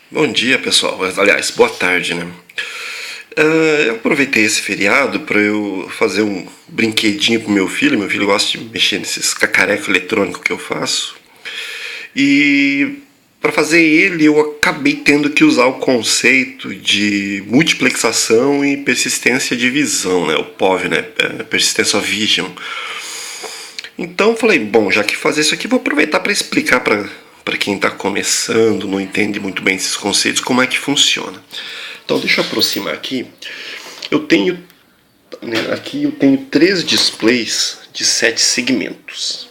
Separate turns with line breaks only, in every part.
Bom dia, pessoal. Aliás, boa tarde, né? Eu aproveitei esse feriado para eu fazer um brinquedinho pro meu filho. Meu filho gosta de mexer nesses cacarecos eletrônicos que eu faço. E para fazer ele, eu acabei tendo que usar o conceito de multiplexação e persistência de visão, né? O POV, né? Persistência of Vision. Então falei, bom, já que fazer isso aqui, vou aproveitar para explicar para quem está começando, não entende muito bem esses conceitos, como é que funciona. Então deixa eu aproximar aqui. Eu tenho aqui eu tenho 3 displays de 7 segmentos.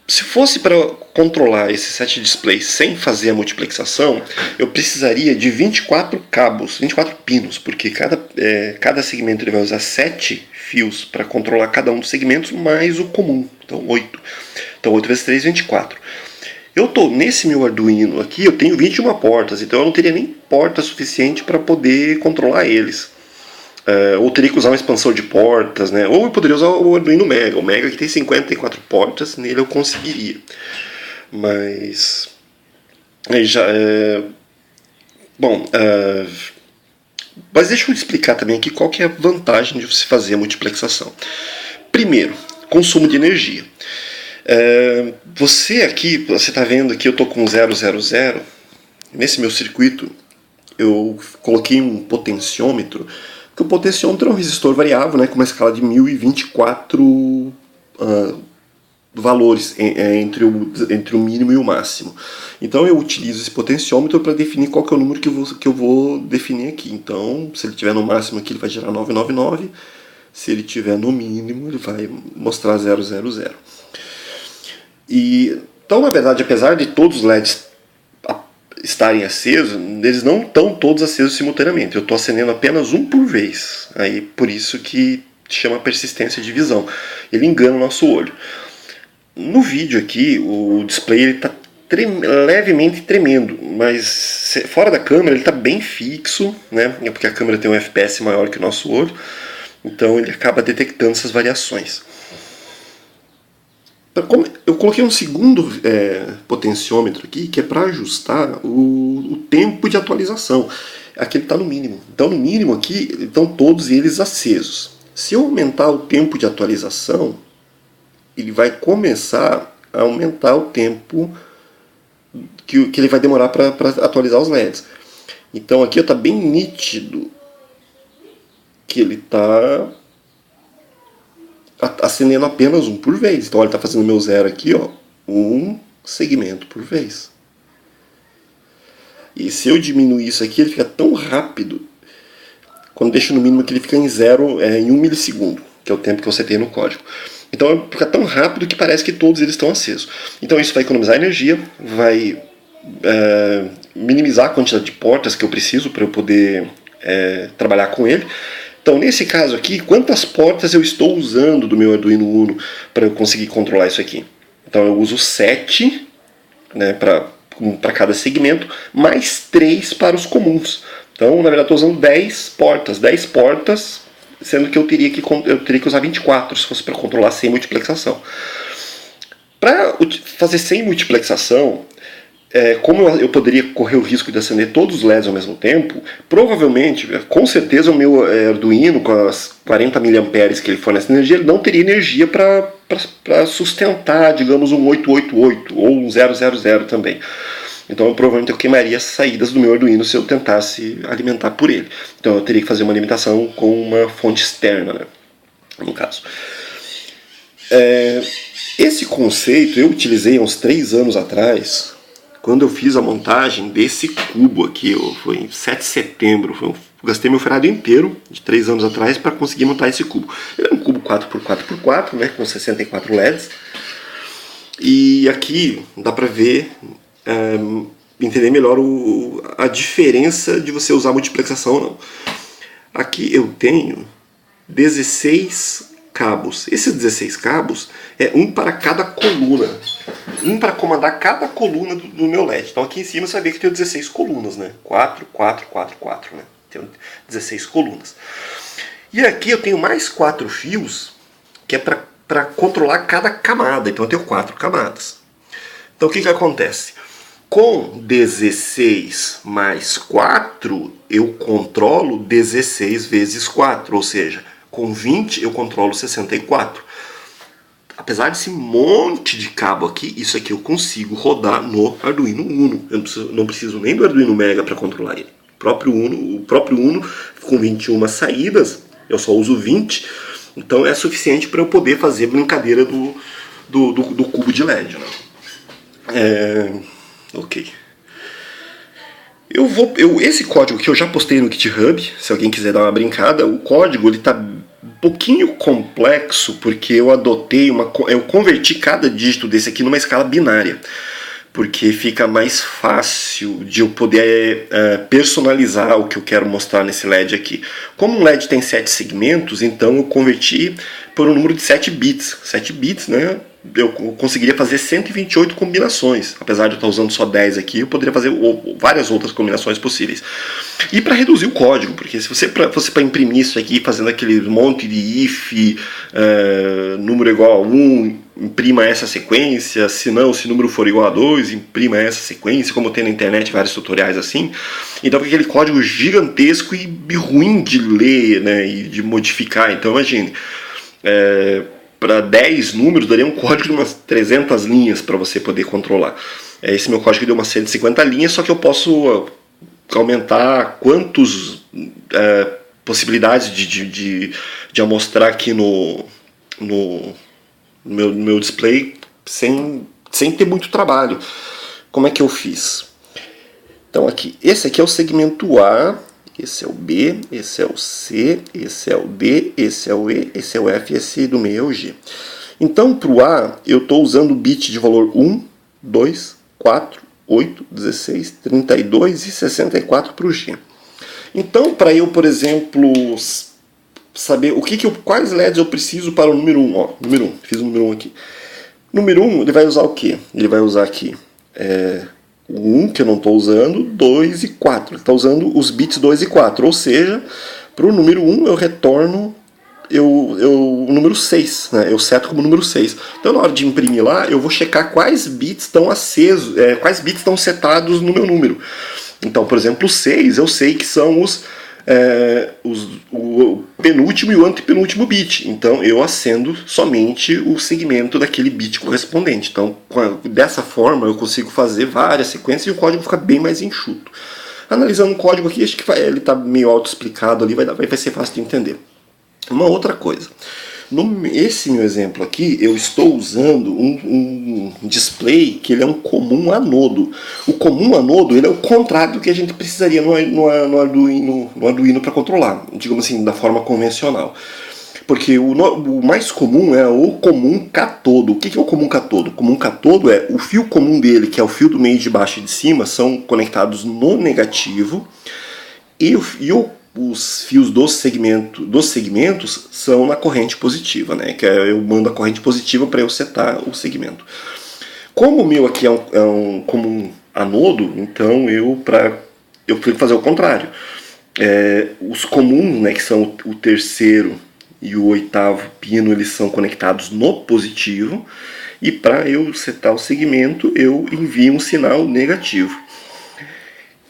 Se fosse para controlar esses 7 displays sem fazer a multiplexação, eu precisaria de 24 cabos, 24 pinos, porque cada segmento ele vai usar 7 fios para controlar cada um dos segmentos, mais o comum, então 8. Então 8 vezes 3, 24. Nesse meu Arduino aqui, eu tenho 21 portas, então eu não teria nem porta suficiente para poder controlar eles. Ou teria que usar uma expansão de portas, né? Ou eu poderia usar o Arduino Mega. O Mega que tem 54 portas, nele eu conseguiria. Mas aí já bom, mas deixa eu explicar também aqui qual que é a vantagem de você fazer a multiplexação. Primeiro, consumo de energia. Você está vendo aqui, eu estou com 000. Nesse meu circuito, eu coloquei um potenciômetro, que o potenciômetro é um resistor variável, né, com uma escala de 1024 valores entre o mínimo e o máximo. Então eu utilizo esse potenciômetro para definir qual que é o número que eu vou definir aqui. Então, se ele estiver no máximo aqui, ele vai gerar 999. Se ele estiver no mínimo, ele vai mostrar 000. Então, na verdade, apesar de todos os LEDs estarem acesos, eles não estão todos acesos simultaneamente. Eu estou acendendo apenas um por vez. Aí, por isso que chama persistência de visão. Ele engana o nosso olho. No vídeo aqui, o display está levemente tremendo, mas fora da câmera ele está bem fixo, né? Porque a câmera tem um FPS maior que o nosso olho, então ele acaba detectando essas variações. Eu coloquei um segundo potenciômetro aqui, que é para ajustar o tempo de atualização. Aqui ele está no mínimo. Então, no mínimo aqui, estão todos eles acesos. Se eu aumentar o tempo de atualização, ele vai começar a aumentar o tempo que ele vai demorar para atualizar os LEDs. Então, aqui está bem nítido que ele está acendendo apenas um por vez. Então ele está fazendo meu zero aqui, ó, um segmento por vez. E se eu diminuir isso aqui, ele fica tão rápido, quando deixo no mínimo que ele fica em zero, em 1 milissegundo, que é o tempo que eu setei no código. Então fica tão rápido que parece que todos eles estão acesos. Então isso vai economizar energia, vai minimizar a quantidade de portas que eu preciso para eu poder trabalhar com ele. Então, nesse caso aqui, quantas portas eu estou usando do meu Arduino Uno para eu conseguir controlar isso aqui? Então, eu uso 7, né, para cada segmento, mais 3 para os comuns. Então, na verdade, estou usando 10 portas, sendo que eu teria que usar 24 se fosse para controlar sem multiplexação. Para fazer sem multiplexação, como eu poderia correr o risco de acender todos os LEDs ao mesmo tempo, provavelmente, com certeza, o meu Arduino, com as 40 mAh que ele fornece energia, ele não teria energia para sustentar, digamos, um 888 ou um 000 também. Então, provavelmente, eu queimaria as saídas do meu Arduino se eu tentasse alimentar por ele. Então, eu teria que fazer uma alimentação com uma fonte externa, né, no caso. Esse conceito eu utilizei há uns 3 anos atrás, quando eu fiz a montagem desse cubo aqui. Foi em 7 de setembro, eu gastei meu feriado inteiro, de 3 anos atrás, para conseguir montar esse cubo. Ele é um cubo 4x4x4, né, com 64 LEDs. E aqui dá para ver, entender melhor a diferença de você usar multiplexação ou não. Aqui eu tenho 16 cabos. Esses 16 cabos é um para cada coluna. Um para comandar cada coluna do meu LED. Então aqui em cima você vai ver que tem 16 colunas, né? 4, 4, 4, 4, né? Tem 16 colunas. E aqui eu tenho mais 4 fios, que é para controlar cada camada. Então eu tenho 4 camadas. Então o que acontece? Com 16 mais 4, eu controlo 16 vezes 4, ou seja, com 20 eu controlo 64. Apesar desse monte de cabo aqui, isso aqui eu consigo rodar no Arduino Uno. Eu não preciso nem do Arduino Mega para controlar ele. O próprio Uno com 21 saídas, eu só uso 20, então é suficiente para eu poder fazer brincadeira do cubo de LED. Né? Ok. Esse código que eu já postei no GitHub, se alguém quiser dar uma brincada, o código ele tá um pouquinho complexo porque eu converti cada dígito desse aqui numa escala binária, porque fica mais fácil de eu poder personalizar o que eu quero mostrar nesse LED aqui. Como um LED tem 7 segmentos, então eu converti por um número de 7 bits. 7 bits, né? Eu conseguiria fazer 128 combinações. Apesar de eu estar usando só 10 aqui, eu poderia fazer várias outras combinações possíveis. E para reduzir o código, porque se você para imprimir isso aqui fazendo aquele monte de if, número igual a 1, imprima essa sequência, se o número for igual a 2, imprima essa sequência, como tem na internet vários tutoriais assim. Então fica aquele código gigantesco e ruim de ler, né, e de modificar. Então imagine, para 10 números daria um código de umas 300 linhas para você poder controlar. Esse meu código deu umas 150 linhas, só que eu posso aumentar quantas possibilidades de amostrar aqui no meu display sem ter muito trabalho. Como é que eu fiz? Então aqui, esse aqui é o segmento A, esse é o B, esse é o C, esse é o D, esse é o E, esse é o F e esse do meio é o G. Então para o A eu estou usando o bit de valor 1, 2, 4, 8, 16, 32 e 64 para o G. Então para eu, por exemplo, saber quais LEDs eu preciso para o número 1. Ó, número 1, fiz o número 1 aqui. Número 1 ele vai usar o quê? Ele vai usar aqui o 1 que eu não estou usando, 2 e 4. Ele está usando os bits 2 e 4, ou seja, para o número 1 eu retorno o número 6, né? Eu seto como número 6. Então na hora de imprimir lá, eu vou checar quais bits estão acesos, quais bits estão setados no meu número. Então, por exemplo, o 6 eu sei que são o penúltimo e o antepenúltimo bit. Então eu acendo somente o segmento daquele bit correspondente. Então dessa forma eu consigo fazer várias sequências e o código fica bem mais enxuto. Analisando o código aqui, acho que ele está meio auto-explicado ali, vai ser fácil de entender. Uma outra coisa. Esse meu exemplo aqui, eu estou usando um display que ele é um comum anodo. O comum anodo ele é o contrário do que a gente precisaria no Arduino para controlar, digamos assim, da forma convencional. Porque o mais comum é o comum catodo. O que é o comum catodo? O comum catodo é o fio comum dele, que é o fio do meio de baixo e de cima, são conectados no negativo, e os fios dos segmentos são na corrente positiva, né? Que eu mando a corrente positiva para eu setar o segmento. Como o meu aqui é um comum anodo, então eu tenho que fazer o contrário. Os comuns, né, que são o terceiro e o oitavo pino, eles são conectados no positivo, e para eu setar o segmento eu envio um sinal negativo.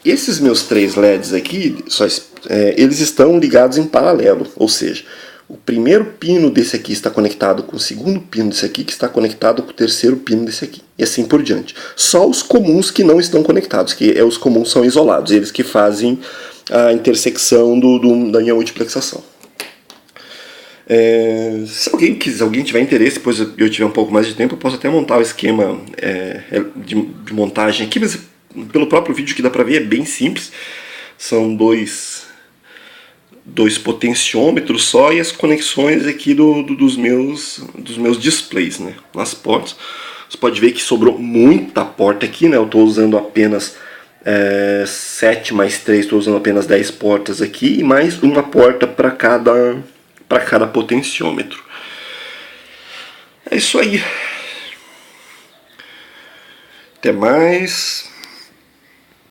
Esses meus 3 LEDs aqui, eles estão ligados em paralelo, ou seja, o primeiro pino desse aqui está conectado com o segundo pino desse aqui, que está conectado com o terceiro pino desse aqui, e assim por diante. Só os comuns que não estão conectados, os comuns são isolados, eles que fazem a intersecção da minha multiplexação. Se alguém tiver interesse, depois eu tiver um pouco mais de tempo, eu posso até montar o esquema de montagem aqui, mas pelo próprio vídeo que dá pra ver é bem simples. São dois potenciômetros só e as conexões aqui dos meus displays, né, nas portas. Você pode ver que sobrou muita porta aqui, né? Eu estou usando apenas 7 mais 3, estou usando apenas 10 portas aqui e mais uma porta para cada potenciômetro. É isso aí. Até mais.